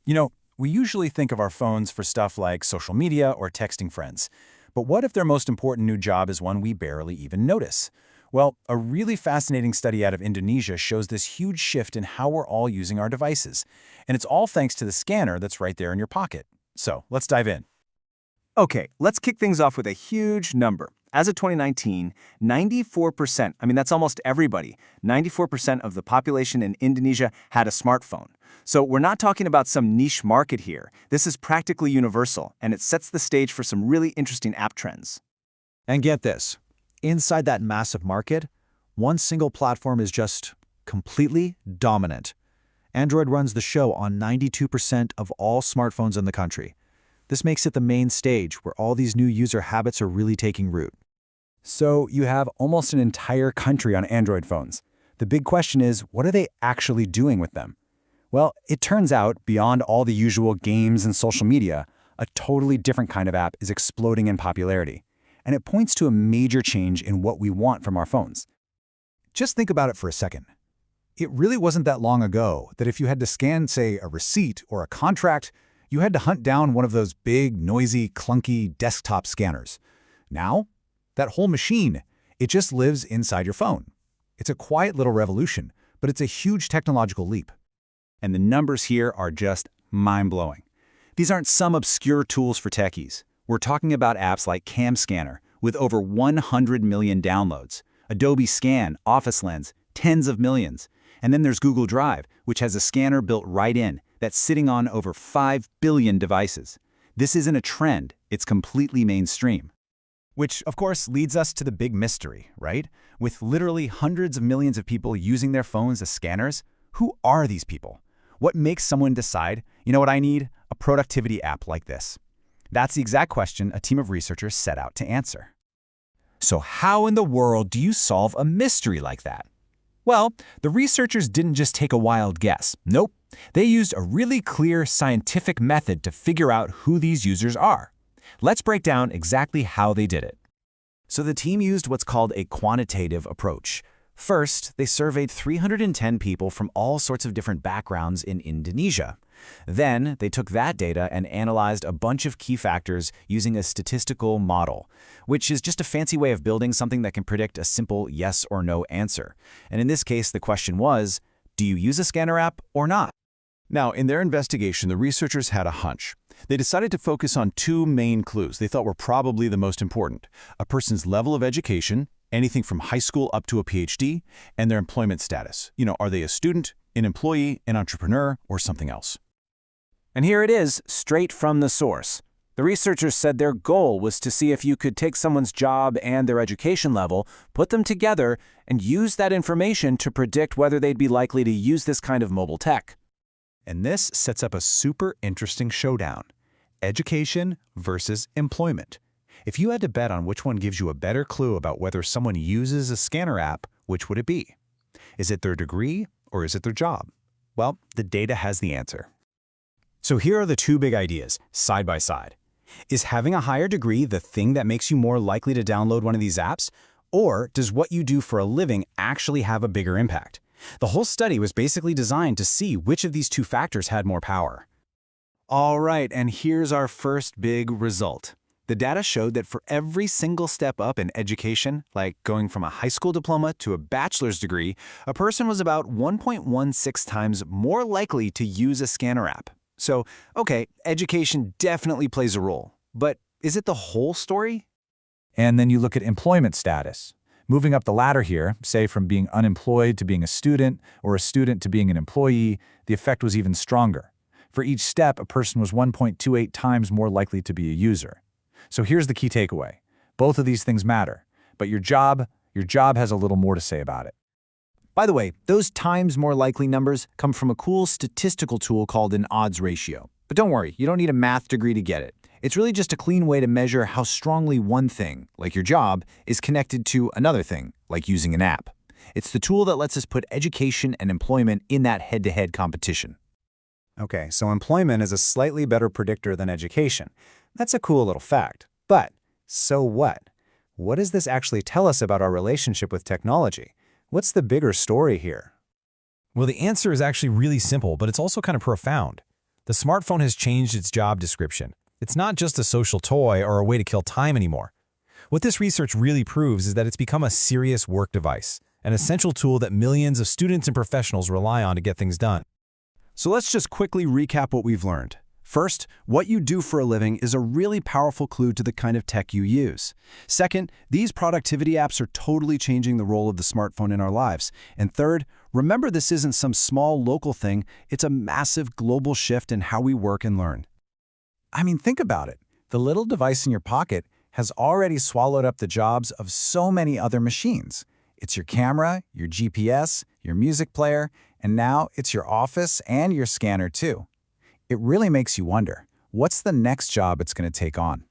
We usually think of our phones for stuff like social media or texting friends. But what if their most important new job is one we barely even notice? Well, a really fascinating study out of Indonesia shows this huge shift in how we're all using our devices. And it's all thanks to the scanner that's right there in your pocket. So, let's dive in. Okay, let's kick things off with a huge number. As of 2019, 94%, that's almost everybody, 94% of the population in Indonesia had a smartphone. So we're not talking about some niche market here. This is practically universal, and it sets the stage for some really interesting app trends. And get this, inside that massive market, one single platform is just completely dominant. Android runs the show on 92% of all smartphones in the country. This makes it the main stage where all these new user habits are really taking root. So you have almost an entire country on Android phones. The big question is, what are they actually doing with them? Well, it turns out, beyond all the usual games and social media, a totally different kind of app is exploding in popularity. And it points to a major change in what we want from our phones. Just think about it for a second. It really wasn't that long ago that if you had to scan, say, a receipt or a contract, you had to hunt down one of those big, noisy, clunky desktop scanners. Now, that whole machine, it just lives inside your phone. It's a quiet little revolution, but it's a huge technological leap. And the numbers here are just mind-blowing. These aren't some obscure tools for techies. We're talking about apps like Cam Scanner, with over 100 million downloads, Adobe Scan, Office Lens, tens of millions. And then there's Google Drive, which has a scanner built right in, that's sitting on over 5 billion devices. This isn't a trend, it's completely mainstream. Which, of course, leads us to the big mystery, right? With literally hundreds of millions of people using their phones as scanners, who are these people? What makes someone decide, you know what I need? A productivity app like this. That's the exact question a team of researchers set out to answer. So how in the world do you solve a mystery like that? Well, the researchers didn't just take a wild guess. Nope. They used a really clear scientific method to figure out who these users are. Let's break down exactly how they did it. So the team used what's called a quantitative approach. First, they surveyed 310 people from all sorts of different backgrounds in Indonesia. Then, they took that data and analyzed a bunch of key factors using a statistical model, which is just a fancy way of building something that can predict a simple yes or no answer. And in this case, the question was, do you use a scanner app or not? Now, in their investigation, the researchers had a hunch. They decided to focus on two main clues they thought were probably the most important: a person's level of education, anything from high school up to a PhD, and their employment status. Are they a student, an employee, an entrepreneur, or something else? And here it is, straight from the source. The researchers said their goal was to see if you could take someone's job and their education level, put them together, and use that information to predict whether they'd be likely to use this kind of mobile tech. And this sets up a super interesting showdown: education versus employment. If you had to bet on which one gives you a better clue about whether someone uses a scanner app, which would it be? Is it their degree or is it their job? Well, the data has the answer. So here are the two big ideas, side by side. Is having a higher degree the thing that makes you more likely to download one of these apps? Or does what you do for a living actually have a bigger impact? The whole study was basically designed to see which of these two factors had more power. All right, and here's our first big result. The data showed that for every single step up in education, like going from a high school diploma to a bachelor's degree, a person was about 1.16 times more likely to use a scanner app. So, okay, education definitely plays a role, but is it the whole story? And then you look at employment status. Moving up the ladder here, say from being unemployed to being a student, or a student to being an employee, the effect was even stronger. For each step, a person was 1.28 times more likely to be a user. So here's the key takeaway. Both of these things matter, but your job has a little more to say about it. By the way, those times more likely numbers come from a cool statistical tool called an odds ratio. But don't worry, you don't need a math degree to get it. It's really just a clean way to measure how strongly one thing, like your job, is connected to another thing, like using an app. It's the tool that lets us put education and employment in that head-to-head competition. Okay, so employment is a slightly better predictor than education. That's a cool little fact. But so what? What does this actually tell us about our relationship with technology? What's the bigger story here? Well, the answer is actually really simple, but it's also kind of profound. The smartphone has changed its job description. It's not just a social toy or a way to kill time anymore. What this research really proves is that it's become a serious work device, an essential tool that millions of students and professionals rely on to get things done. So let's just quickly recap what we've learned. First, what you do for a living is a really powerful clue to the kind of tech you use. Second, these productivity apps are totally changing the role of the smartphone in our lives. And third, remember this isn't some small local thing, it's a massive global shift in how we work and learn. I mean, think about it. The little device in your pocket has already swallowed up the jobs of so many other machines. It's your camera, your GPS, your music player, and now it's your office and your scanner too. It really makes you wonder, what's the next job it's going to take on?